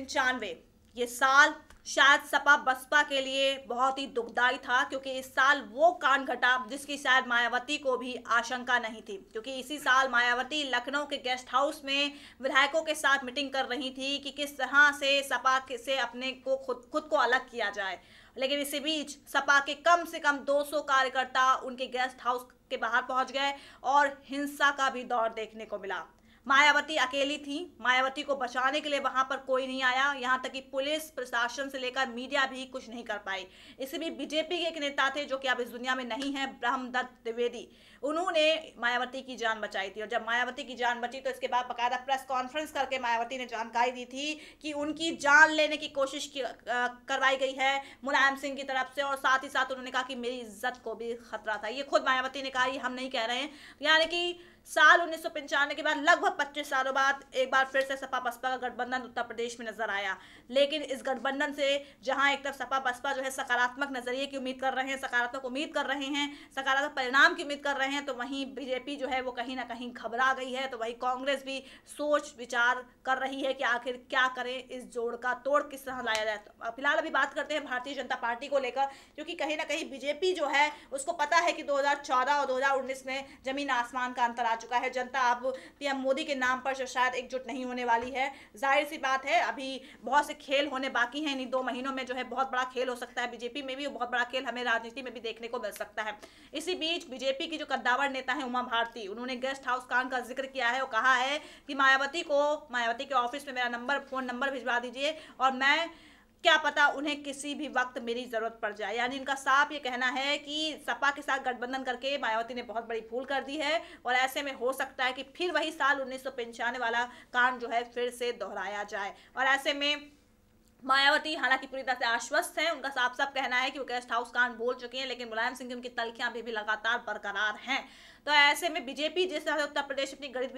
1995 ये साल शायद सपा बसपा के लिए बहुत ही दुखदाई था, क्योंकि इस साल वो कांड घटा जिसकी शायद मायावती को भी आशंका नहीं थी। क्योंकि इसी साल मायावती लखनऊ के गेस्ट हाउस में विधायकों के साथ मीटिंग कर रही थी कि किस तरह से सपा से अपने को खुद को अलग किया जाए। लेकिन इसी बीच सपा के कम से कम 200 कार्यकर्ता उनके गेस्ट हाउस के बाहर पहुंच गए और हिंसा का भी दौर देखने को मिला। मायावती अकेली थी, मायावती को बचाने के लिए वहां पर कोई नहीं आया, यहां तक कि पुलिस प्रशासन से लेकर मीडिया भी कुछ नहीं कर पाई। इसी बीच बीजेपी के एक नेता थे जो कि अब इस दुनिया में नहीं है, ब्रह्मदत्त द्विवेदी, उन्होंने मायावती की जान बचाई थी। और जब मायावती की जान बची तो इसके बाद बाकायदा प्रेस कॉन्फ्रेंस करके मायावती ने जानकारी दी थी कि उनकी जान लेने की कोशिश करवाई गई है मुलायम सिंह की तरफ से, और साथ ही साथ उन्होंने कहा कि मेरी इज्जत को भी खतरा था। ये खुद मायावती ने कहा, ये हम नहीं कह रहे हैं। यानी कि साल 1995 के बाद लगभग 25 सालों बाद एक बार फिर से सपा बसपा का गठबंधन उत्तर प्रदेश में नजर आया। लेकिन इस गठबंधन से जहां एक तरफ सपा बसपा जो है सकारात्मक नजरिए की उम्मीद कर रहे हैं, सकारात्मक उम्मीद कर रहे हैं, सकारात्मक परिणाम की उम्मीद कर रहे हैं, तो वहीं बीजेपी जो है वो कहीं ना कहीं घबरा गई है। तो वहीं कांग्रेस भी सोच विचार कर रही है कि आखिर क्या करें, इस जोड़ का तोड़ किस तरह लाया जाए। तो फिलहाल अभी बात करते हैं भारतीय जनता पार्टी को लेकर, क्योंकि कहीं ना कहीं बीजेपी जो है उसको पता है कि 2014 और 2019 में जमीन आसमान का अंतर आ चुका है। जनता अब पीएम मोदी के नाम पर जो शायद एकजुट नहीं होने वाली है। जाहिर सी बात है, अभी बहुत से खेल होने बाकी हैं। इन 2 महीनों में जो है बहुत बड़ा खेल हो सकता है बीजेपी में भी, और बहुत बड़ा खेल हमें राजनीति में भी देखने को मिल सकता है। इसी बीच बीजेपी की जो कद्दावर नेता है उमा भारती, उन्होंने गेस्ट हाउस कांड का जिक्र किया है और कहा है कि मायावती के ऑफिस में मेरा फोन नंबर भिजवा दीजिए और मैं क्या पता उन्हें किसी भी वक्त मेरी जरूरत पड़ जाए। यानी इनका साफ ये कहना है कि सपा के साथ गठबंधन करके मायावती ने बहुत बड़ी भूल कर दी है, और ऐसे में हो सकता है कि फिर वही साल 1995 वाला कांड जो है फिर से दोहराया जाए। और ऐसे में मायावती हालांकि पूरी तरह से आश्वस्त हैं, उनका साफ साफ कहना है कि वो गेस्ट हाउस कांड बोल चुके हैं, लेकिन मुलायम सिंह की उनकी तलखियां अभी भी लगातार बरकरार हैं। तो ऐसे में बीजेपी जिस तरह से उत्तर प्रदेश अपनी गणित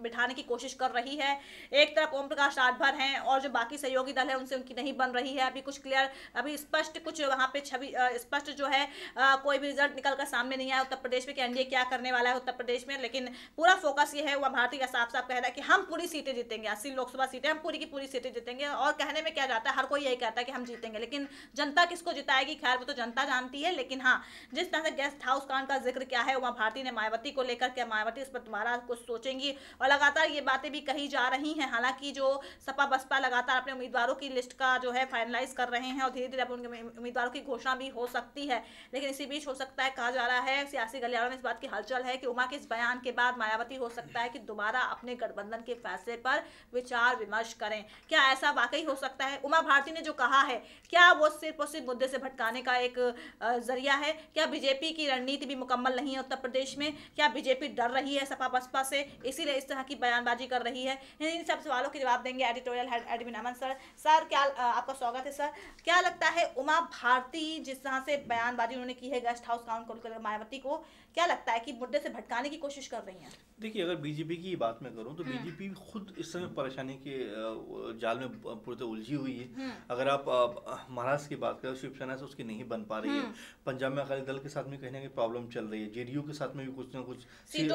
बिठाने की कोशिश कर रही है, एक तरफ ओम प्रकाश राजभर हैं और जो बाकी सहयोगी दल है उनसे उनकी नहीं बन रही है। अभी कुछ क्लियर, अभी स्पष्ट कुछ वहाँ पे छवि स्पष्ट जो है कोई भी रिजल्ट निकल कर सामने नहीं आया उत्तर प्रदेश में कि एनडीए क्या करने वाला है उत्तर प्रदेश में। लेकिन पूरा फोकस ये है, वह भारतीय का साफ साफ कहना है कि हम पूरी सीटें जीतेंगे, 80 लोकसभा सीटें हम पूरी की पूरी सीटें जीतेंगे। और कहने में क्या जाता है, हर कोई यही कहता है कि हम जीतेंगे, लेकिन जनता किसको जिताएगी खैर वो तो जनता जानती है। लेकिन हाँ, जिस तरह से गेस्ट हाउस कांड का जिक्र किया है उमा भारती ने मायावती को लेकर, क्या मायावती इस पर तुम्हारा कुछ सोचेंगी, और लगातार ये बातें भी कही जा रही हैं। हालांकि जो सपा बसपा लगातार अपने उम्मीदवारों की लिस्ट का जो है फाइनलाइज कर रहे हैं और धीरे धीरे उनके उम्मीदवारों की घोषणा भी हो सकती है। लेकिन इसी बीच हो सकता है, कहा जा रहा है सियासी गलियारों में इस बात की हलचल है कि उमा के इस बयान के बाद मायावती हो सकता है कि दोबारा अपने गठबंधन के फैसले पर विचार विमर्श करें। क्या ऐसा वाकई हो सकता है? उमा भारती ने जो कहा है, क्या वो सिर्फ और सिर्फ मुद्दे से भटकाने का एक जरिया है? क्या बीजेपी की रणनीति भी मुकम्मल नहीं है उत्तर प्रदेश में? क्या बीजेपी डर रही है सपा बसपा से, इसीलिए इस तरह की बयानबाजी कर रही है? इन सब सवालों के जवाब देंगे एडिटोरियल हेड एडमिन अमन सर। सर क्या आपका स्वागत है सर। क्या लगता है उमा भारती जिस तरह से बयानबाजी उन्होंने की है गेस्ट हाउस कांड को लेकर मायावती को, क्या लगता है कि मुद्दे से भटकाने की कोशिश कर रही हैं? देखिए, अगर बीजेपी की बात मैं करूं तो बीजेपी खुद इस समय परेशानी के जाल में पूरी तरह उलझी हुई है। अगर आप महाराष्ट्र की बात करें, शिवसेना से उसकी नहीं बन पा रही है, पंजाब में अकाली दल के साथ में कहीं ना कहीं प्रॉब्लम चल रही है, जेडीयू के साथ में भी कुछ ना कुछ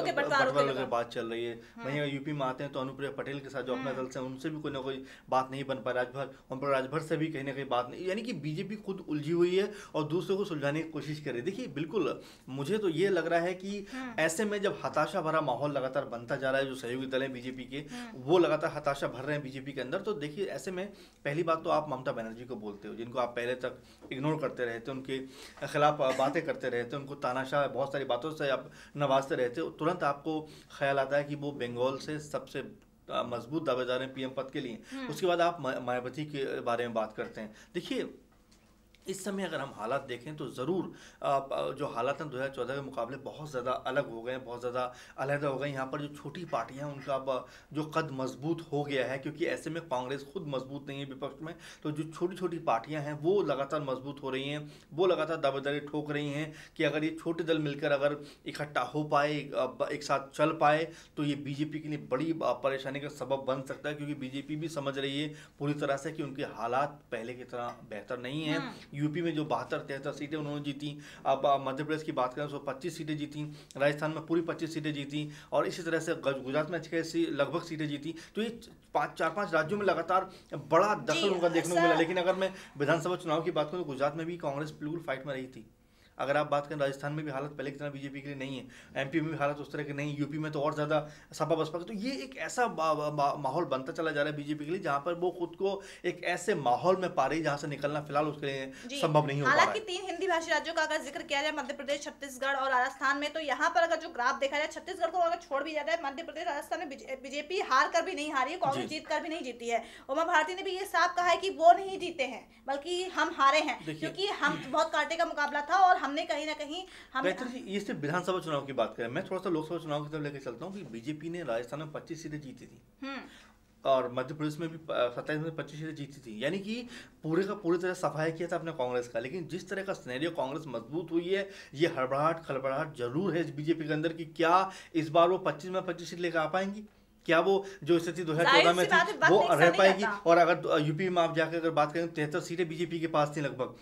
बंटवारे की बात चल रही है। वहीं अगर यूपी में आते हैं तो अनुप्रिया पटेल के साथ जो अपना दल से उनसे भी कोई ना कोई बात नहीं बन पा। राजभर से भी कहीं ना कहीं बात नहीं, यानी कि बीजेपी खुद उलझी हुई है और दूसरों को सुलझाने की कोशिश कर रही है। देखिए, बिल्कुल मुझे तो ये लग रहा है कि ऐसे में जब हताशा भरा माहौल लगातार बनता जा रहा है, जो सहयोगी दल है बीजेपी के वो लगातार हताशा भर रहे हैं बीजेपी के अंदर, तो देखिए ऐसे में पहली बात तो आप ममता बनर्जी को बोलते हो, जिनको आप पहले तक इग्नोर करते रहे थे, उनके खिलाफ बातें करते रहे थे, उनको तानाशाह बहुत सारी बातों से आप नवाजते रहते हो, तुरंत आपको ख्याल आता है कि वो बंगाल से सबसे मजबूत दावेदार हैं पीएम पद के लिए। उसके बाद आप मायावती के बारे में बात करते हैं। देखिए, इस समय अगर हम हालात देखें तो ज़रूर जो हालात हैं 2014 के मुकाबले बहुत ज़्यादा अलग हो गए हैं, बहुत ज़्यादा अलग हो गए। यहाँ पर जो छोटी पार्टियाँ हैं उनका अब जो कद मजबूत हो गया है, क्योंकि ऐसे में कांग्रेस खुद मजबूत नहीं है विपक्ष में, तो जो छोटी छोटी पार्टियाँ हैं वो लगातार मजबूत हो रही हैं, वो लगातार दावेदारी ठोक रही हैं कि अगर ये छोटे दल मिलकर अगर इकट्ठा हो पाए, एक साथ चल पाए, तो ये बीजेपी के लिए बड़ी परेशानी का सबब बन सकता है। क्योंकि बीजेपी भी समझ रही है पूरी तरह से कि उनके हालात पहले की तरह बेहतर नहीं है। यूपी में जो 72-73 सीटें उन्होंने जीती, अब मध्य प्रदेश की बात करें तो 25 सीटें जीती, राजस्थान में पूरी 25 सीटें जीती, और इसी तरह से गुजरात में 86 लगभग सीटें जीती। तो ये 4-5 राज्यों में लगातार बड़ा दखल उनका देखने को मिला। लेकिन अगर मैं विधानसभा चुनाव की बात करूँ तो गुजरात में भी कांग्रेस बिल्कुल फाइट में रही थी। अगर आप बात करें राजस्थान में भी हालत पहले की तरह बीजेपी के लिए नहीं है, एमपी में भी हालत उस तरह की नहीं, यूपी में तो और ज़्यादा सपा बसपा। तो ये एक ऐसा माहौल बनता चला जा रहा है बीजेपी के लिए, जहाँ पर वो खुद को एक ऐसे माहौल में पा रही जहाँ से निकलना फिलहाल उसके लिए संभव नहीं हो पा रहा है। हालांकि 3 हिंदी भाषी राज्यों का अगर जिक्र किया जाए, मध्य प्रदेश, छत्तीसगढ़ और राजस्थान में, तो यहाँ पर अगर जो ग्राफ देखा जाए, छत्तीसगढ़ को अगर छोड़ भी जाता है, मध्य प्रदेश राजस्थान में बीजेपी हार कर भी नहीं हारी है, कांग्रेस जीत कर भी नहीं जीती है। उमा भारती ने भी ये साफ कहा है कि वो नहीं जीते हैं बल्कि हम हारे हैं, क्योंकि हम बहुत कांटे का मुकाबला था और हमने कहीं ना कहीं ये सिर्फ विधानसभा चुनाव की बात करें, मैं थोड़ा सा लोकसभा चुनाव की तरफ लेकर चलता हूँ कि बीजेपी ने राजस्थान में 25 सीटें जीती थी और मध्य प्रदेश में भी 27 में 25 सीटें जीती थी, यानी कि पूरे का पूरी तरह सफाया किया था अपने कांग्रेस का। लेकिन जिस तरह का सिनेरियो कांग्रेस मजबूत हुई है, ये हड़बड़ाहट खलबड़ाहट जरूर है बीजेपी के अंदर कि क्या इस बार वो 25 में 25 सीट लेकर आ पाएंगी, क्या वो जो स्थिति 2014 में थी वो रह पाएगी। और अगर यूपी में आप जाकर अगर बात करें 73 सीटें बीजेपी के पास थी लगभग,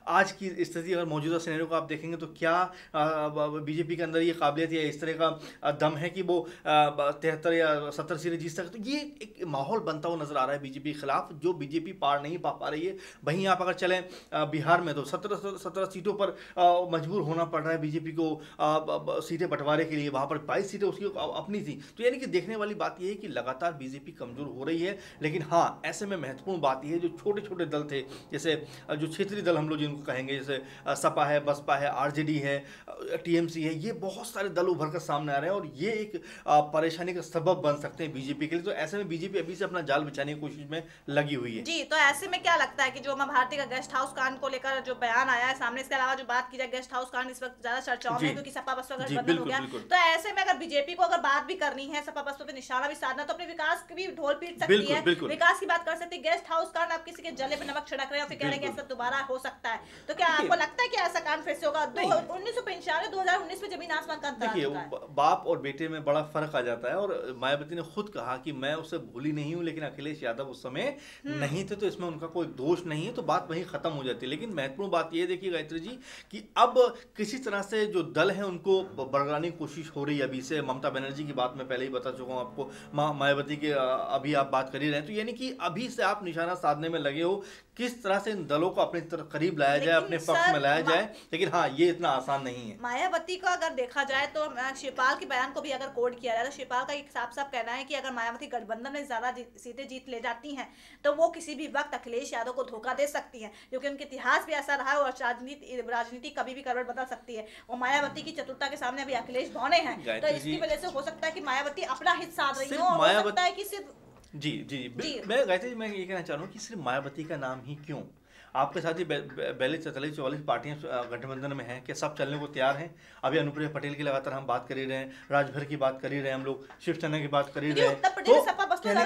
आज की स्थिति अगर मौजूदा सिनेरियो को आप देखेंगे तो क्या बीजेपी के अंदर ये काबिलियत या इस तरह का दम है कि वो 73 या 70 सीटें जीत सकते। तो ये एक माहौल बनता हुआ नजर आ रहा है बीजेपी के खिलाफ, जो बीजेपी पार नहीं पा रही है। वहीं आप अगर चलें बिहार में तो 17 सीटों पर मजबूर होना पड़ रहा है बीजेपी को सीटें बंटवारे के लिए, वहां पर 22 सीटें उसकी अपनी थी। तो यानी कि देखने वाली बात यह है कि लगातार बीजेपी कमजोर हो रही है। लेकिन हाँ, ऐसे में महत्वपूर्ण बात यह है जो छोटे छोटे दल थे, जैसे जो क्षेत्रीय दल हम लोग जिनको कहेंगे, जैसे सपा है, बसपा है, आरजेडी है, टीएमसी है, ये बहुत सारे दल उभर कर सामने आ रहे हैं और ये एक परेशानी का सबब बन सकते हैं बीजेपी के लिए। तो ऐसे में बीजेपी अभी से अपना जाल बिछाने की कोशिश में लगी हुई है। जी, तो ऐसे में क्या लगता है कि जो उमा भारती का गेस्ट हाउस कांड को लेकर जो बयान आया है सामने, इसके अलावा जो बात की जाए, गेस्ट हाउस कांड इस वक्त ज्यादा चर्चाओं में क्योंकि सपा बसपा गठबंधन हो गया, तो ऐसे में अगर बीजेपी को अगर बात भी करनी है, सपा बसपा पे निशाना भी साधना, तो अपने विकास की भी ढोल पीट सकती है, विकास की बात कर सकती है। गेस्ट हाउस कांड आप किसी के जले पे नमक छिड़क रहे हैं और फिर कह रहे हैं कि ऐसा दोबारा हो सकता है, तो क्या आपको लगता है कि ऐसा कांड फिर से होगा? 1995 2019 में जमीन आसमान का अंतर है। बाप और बेटे में बड़ा फर्क आ जाता है और मायावती ने खुद कहा कि मैं उसे भूली नहीं हूं, लेकिन अखिलेश यादव उस समय नहीं थे, तो इसमें उनका कोई दोष नहीं है, तो बात वहीं खत्म हो जाती है। लेकिन महत्वपूर्ण बात यह देखिए गायत्री जी कि अब किसी तरह से जो दल है उनको बरगलाने की कोशिश हो रही है। अभी से ममता बनर्जी की बात मैं पहले ही बता चुका हूं आपको, मायावती के अभी आप बात कर ही रहे हैं, तो यानी कि अभी से आप निशाना साधने में लगे हो किस तरह से इन दलों को अपने तरफ करीब लाया जाए, अपने पक्ष में लाया जाए। लेकिन हाँ, ये इतना आसान नहीं है। मायावती को अगर देखा जाए तो शिवपाल के बयान को भी अगर कोड किया जाए तो शिवपाल का एक साफ साफ कहना है कि अगर मायावती गठबंधन में ज्यादा सीटें जीत ले जाती हैं तो वो किसी भी वक्त अखिलेश यादव को धोखा दे सकती हैं, क्योंकि उनके इतिहास भी ऐसा रहा है और राजनीति कभी भी करवट बदल सकती है। और मायावती की चतुरता के सामने अभी अखिलेश बौने हैं, तो इसकी वजह से हो सकता है कि मायावती अपना हित साध रही हो, हो सकता है कि सिर्फ मैं गायत्री जी मैं ये कहना चाह रहा हूँ कि सिर्फ मायावती का नाम ही क्यों, आपके साथ ही 42, 43, 44 पार्टियां गठबंधन में हैं, क्या सब चलने को तैयार हैं? अभी अनुप्रिया पटेल की लगातार हम बात कर ही रहे हैं, राजभर की बात कर ही रहे हैं, हम लोग शिवसेना की बात कर ही रहे हैं। तो कहने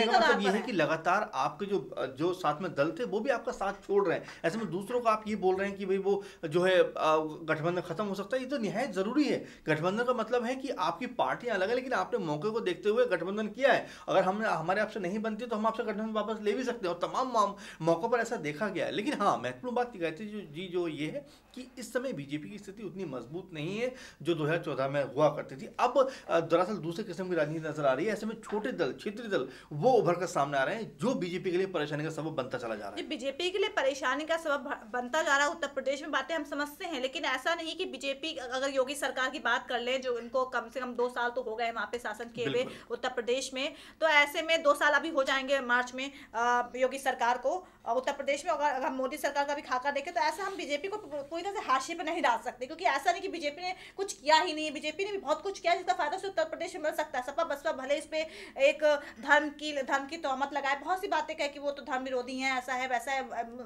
का मतलब ये है कि लगातार आपके जो साथ में दल थे वो भी आपका साथ छोड़ रहे हैं। ऐसे में दूसरों को आप ये बोल रहे हैं कि भाई वो जो है गठबंधन खत्म हो सकता है, ये तो निहायत जरूरी है। गठबंधन का मतलब है कि आपकी पार्टियां अलग है, लेकिन आपने मौके को देखते हुए गठबंधन किया है। अगर हमारे आपसे नहीं बनती तो हम आपसे गठबंधन वापस ले भी सकते हैं, और तमाम मौकों पर ऐसा देखा गया है। लेकिन हाँ, महत्वपूर्ण बात गायत्री जी जो ये है कि इस समय बीजेपी की स्थिति उतनी मजबूत नहीं है जो 2014 में हुआ करती थी। अब दरअसल दूसरे किस्म की राजनीति नजर आ रही है। ऐसे में छोटे दल, क्षेत्रीय दल वो उभर कर सामने आ रहे हैं, जो बीजेपी के लिए परेशानी का सबब बनता चला जा रहा है। बीजेपी के लिए परेशानी का सबब बनता जा रहा है उत्तर प्रदेश में, बातें हम समझते हैं, लेकिन ऐसा नहीं कि बीजेपी, अगर योगी सरकार की बात कर ले, जो इनको कम से कम 2 साल तो हो गए वहां पे शासन किए हुए उत्तर प्रदेश में, तो ऐसे में 2 साल अभी हो जाएंगे मार्च में योगी सरकार को उत्तर प्रदेश में। अगर मोदी सरकार का भी खाका देखें तो ऐसा हम बीजेपी को पूरी तरह से हाशिए पे नहीं डाल सकते, क्योंकि ऐसा नहीं कि बीजेपी ने कुछ किया ही नहीं है। बीजेपी ने भी बहुत कुछ किया जिसका फायदा उत्तर प्रदेश में मिल सकता है। सपा बसपा भले इस पे एक धर्म की तोहमत लगाए, बहुत सी बातें कहे कि वो तो धर्म विरोधी हैं, ऐसा है वैसा है,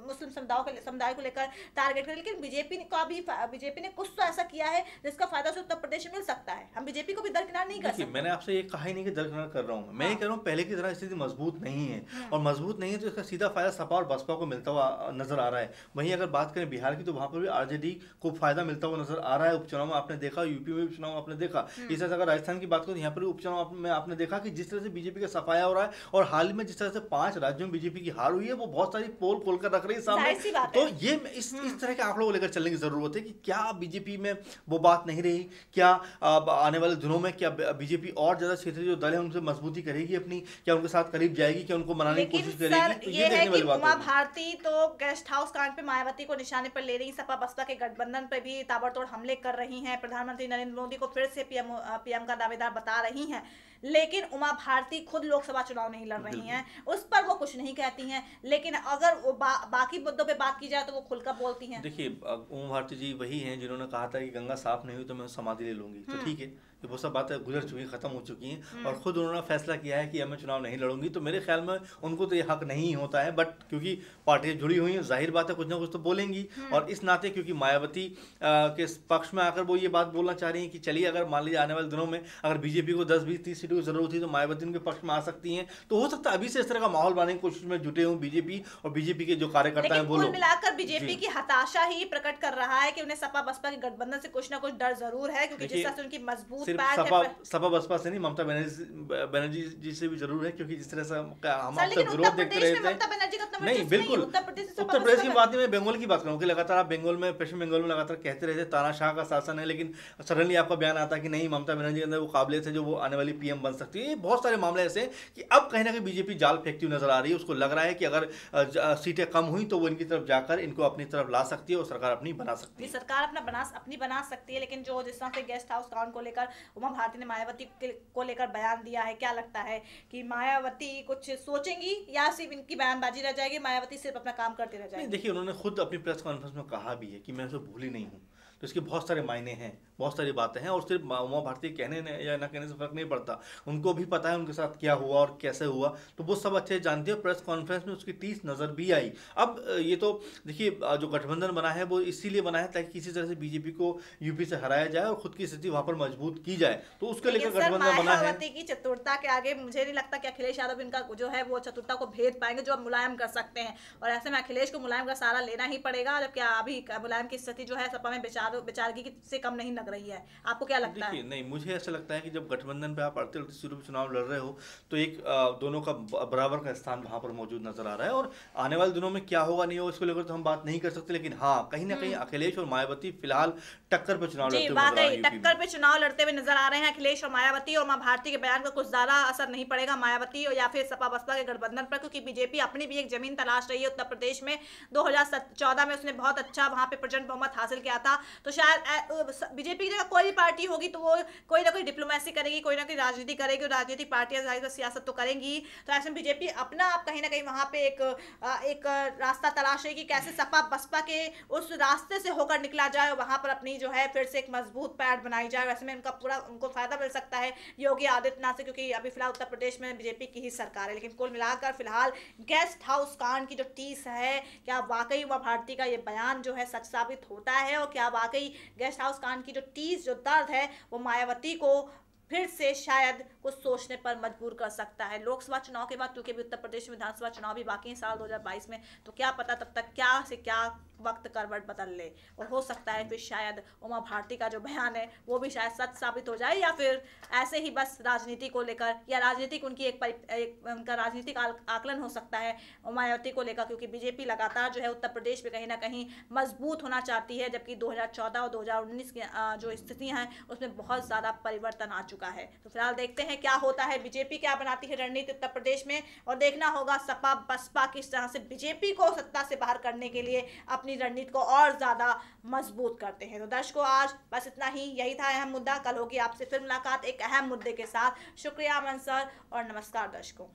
मुस्लिम समुदाय को लेकर टारगेट कर, लेकिन बीजेपी ने कुछ तो ऐसा किया है जिसका फायदा उत्तर प्रदेश में मिल सकता है। हम बीजेपी को भी दरकिनार नहीं कर सकते। मैंने आपसे ये कहा ही नहीं कि दरकिनार कर रहा हूँ, मैं ये कह रहा हूँ पहले की तरह स्थिति मजबूत नहीं है, और मजबूत नहीं है तो इसका सीधा फायदा सपा और बसपा को मिलता हुआ नजर आ रहा है। वहीं अगर बात करें बिहार की तो वहां पर भी आरजेडी को फायदा मिलता हुआ नजर आ रहा है। उपचुनाव में आपने देखा, यूपी में भी चुनाव आपने देखा। इस तरह से अगर राजस्थान की बात करें, यहाँ पर उपचुनाव में आपने देखा कि जिस तरह से बीजेपी का सफाया हो रहा है। और हाल ही में जिस तरह से 5 राज्यों में बीजेपी की हार हुई है, वो बहुत सारी पोल खोलकर रख रही है सामने। तो ये इस तरह के आंकड़ों को लेकर चलने की जरूरत है कि क्या बीजेपी में वो बात नहीं रही, क्या आने वाले दिनों में क्या बीजेपी और ज्यादा क्षेत्रीय जो दल है उनसे मजबूती करेगी अपनी, क्या उनके साथ करीब जाएगी, क्या उनको मनाने की कोशिश करेगी? तो ये देखने वाली बात है। उमा भारती तो गेस्ट हाउस कांड पे मायावती को निशाने पर ले रही, सपा बसपा के गठबंधन पर भी ताबड़तोड़ हमले कर रही हैं, प्रधानमंत्री नरेंद्र मोदी को फिर से पीएम का दावेदार बता रही हैं, लेकिन उमा भारती खुद लोकसभा चुनाव नहीं लड़ रही हैं, उस पर वो कुछ नहीं कहती हैं। लेकिन अगर वो बाकी मुद्दों पे बात की जाए तो वो खुलकर बोलती हैं। देखिए, उमा भारती जी वही हैं जिन्होंने कहा था कि गंगा साफ नहीं हुई तो मैं समाधि ले लूंगी। तो ठीक है, वो सब बातें गुजर चुकी, खत्म हो चुकी हैं, और खुद उन्होंने फैसला किया है कि अब मैं चुनाव नहीं लड़ूंगी। तो मेरे ख्याल में उनको तो ये हक नहीं होता है, बट क्योंकि पार्टियां जुड़ी हुई हैं, जाहिर बात है कुछ ना कुछ तो बोलेंगी। और इस नाते क्योंकि मायावती के पक्ष में आकर वो ये बात बोलना चाह रही हैं कि चलिए अगर मान लीजिए आने वाले दिनों में अगर बीजेपी को 10, 20, 30 सीटों की जरूरत थी तो मायावती उनके पक्ष में आ सकती हैं। तो हो सकता है अभी से इस तरह का माहौल बनाने की कोशिश में जुटे हुए बीजेपी और बीजेपी के जो कार्यकर्ता हैं वो लोग। मिलाकर बीजेपी की हताशा ही प्रकट कर रहा है कि उन्हें सपा बसपा के गठबंधन से कुछ ना कुछ डर जरूर है, क्योंकि जिस तरह से उनकी मजबूत सपा बसपा से नहीं, ममता बनर्जी जी से भी जरूर है, क्योंकि जिस तरह से हम आपका विरोध देखते रहे थे। नहीं, बिल्कुल उत्तर प्रदेश की बात नहीं, मैं बंगाल की बात करूँ कि लगातार आप बंगाल में, पश्चिम बंगाल में लगातार कहते रहे थे तानाशाह का शासन है, लेकिन सडनली आपका बयान आता कि नहीं, ममता बनर्जी के अंदर वो काबिलियत है जो वो आने वाली पीएम बन सकती है। बहुत सारे मामले ऐसे कि अब कहीं ना कहीं बीजेपी जाल फेंकती हुई नजर आ रही है। उसको लग रहा है कि अगर सीटें कम हुई तो वो इनकी तरफ जाकर इनको अपनी तरफ ला सकती है और सरकार अपनी बना सकती है। सरकार अपनी बना सकती है, लेकिन जो जिस तरह से गेस्ट हाउस कांड को लेकर उमा भारती ने मायावती को लेकर बयान दिया है, क्या लगता है कि मायावती कुछ सोचेंगी या सिर्फ इनकी बयानबाजी रह जाएगी, मायावती सिर्फ अपना काम करते रह जाएगी? देखिए, उन्होंने खुद अपनी प्रेस कॉन्फ्रेंस में कहा भी है कि मैं उसे भूली नहीं हूँ, तो इसके बहुत सारे मायने हैं, बहुत सारी बातें हैं। और सिर्फ उमा भारती कहने या ना कहने से फर्क नहीं पड़ता, उनको भी पता है उनके साथ क्या हुआ और कैसे हुआ, तो वो सब अच्छे जानते हैं। प्रेस कॉन्फ्रेंस में उसकी 30 नज़र भी आई। अब ये तो देखिए, जो गठबंधन बना है वो इसीलिए बना है ताकि किसी तरह से बीजेपी को यूपी से हराया जाए और खुद की स्थिति वहां पर मजबूत की जाए, तो उसके लेकर गठबंधन बना है। मायावती की चतुरता के आगे मुझे नहीं लगता कि अखिलेश यादव इनका जो है वो चतुरता को भेद पाएंगे, जो अब मुलायम कर सकते हैं। और ऐसे में अखिलेश को मुलायम का सहारा लेना ही पड़ेगा, जबकि अभी मुलायम की स्थिति जो है सपा में बेचारगी से कम नहीं लग रही है। आपको क्या लगता है? नहीं, मुझे ऐसा लगता है कि जब गठबंधन पे आप अड़ते शुरू में चुनाव लड़ रहे हो तो एक दोनों का बराबर का स्थान वहां पर मौजूद नजर आ रहा है। और आने वाले दिनों में क्या होगा नहीं होगा इसको लेकर तो हम बात नहीं कर सकते, लेकिन हाँ, कहीं ना कहीं अखिलेश और मायावती फिलहाल टक्कर पे चुनाव लड़ते हुए नजर आ रहे हैं अखिलेश और मायावती। और उमा भारती के बयान का कुछ ज्यादा असर नहीं पड़ेगा मायावती या फिर सपा बसपा के गठबंधन पर, क्योंकि बीजेपी अपनी भी एक जमीन तलाश रही है। उत्तर प्रदेश में 2014 में उसने बहुत अच्छा वहां पे प्रचंड बहुमत हासिल किया था। तो शायद बीजेपी की जगह कोई भी पार्टी होगी तो वो कोई ना कोई डिप्लोमेसी करेगी, कोई ना कोई राजनीति करेगी, और राजनीतिक पार्टियां जाहिर सियासत तो करेंगी। तो ऐसे में बीजेपी अपना आप कहीं ना कहीं वहां पे एक रास्ता तलाशेगी, कैसे सपा बसपा के उस रास्ते से होकर निकला जाए और वहां पर अपनी जो है फिर से एक मजबूत पैठ बनाई जाए। वैसे में उनको फायदा मिल सकता है योगी आदित्यनाथ से, क्योंकि अभी फिलहाल उत्तर प्रदेश में बीजेपी की ही सरकार है। लेकिन कुल मिलाकर फिलहाल गेस्ट हाउस कांड की जो टीस है, क्या वाकई उमा भारती का ये बयान जो है सच साबित होता है, और क्या वाकई गेस्ट हाउस कांड की जो टीस, जो दर्द है, वो मायावती को फिर से शायद कुछ सोचने पर मजबूर कर सकता है। लोकसभा चुनाव के बाद, क्योंकि उत्तर प्रदेश में विधानसभा चुनाव भी बाकी है साल 2022 में, तो क्या पता तब तक क्या से क्या वक्त करवट बदल ले, और हो सकता है फिर शायद उमा भारती का जो बयान है वो भी शायद सच साबित हो जाए, या फिर ऐसे ही बस राजनीति को लेकर, या राजनीतिक उनकी उनका राजनीतिक आकलन हो सकता है मायावती को लेकर, क्योंकि बीजेपी लगातार जो है उत्तर प्रदेश में कहीं ना कहीं मजबूत होना चाहती है, जबकि 2014 और 2019 की जो स्थितियां हैं उसमें बहुत ज़्यादा परिवर्तन आ चुका है। तो फिलहाल देखते हैं क्या होता है, बीजेपी क्या बनाती है रणनीति उत्तर प्रदेश में, और देखना होगा सपा बसपा किस तरह से बीजेपी को सत्ता से बाहर करने के लिए अपनी रणनीति को और ज्यादा मजबूत करते हैं। तो दर्शकों, आज बस इतना ही, यही था अहम मुद्दा। कल होगी आपसे फिर मुलाकात एक अहम मुद्दे के साथ। शुक्रिया अमन सर, और नमस्कार दर्शकों।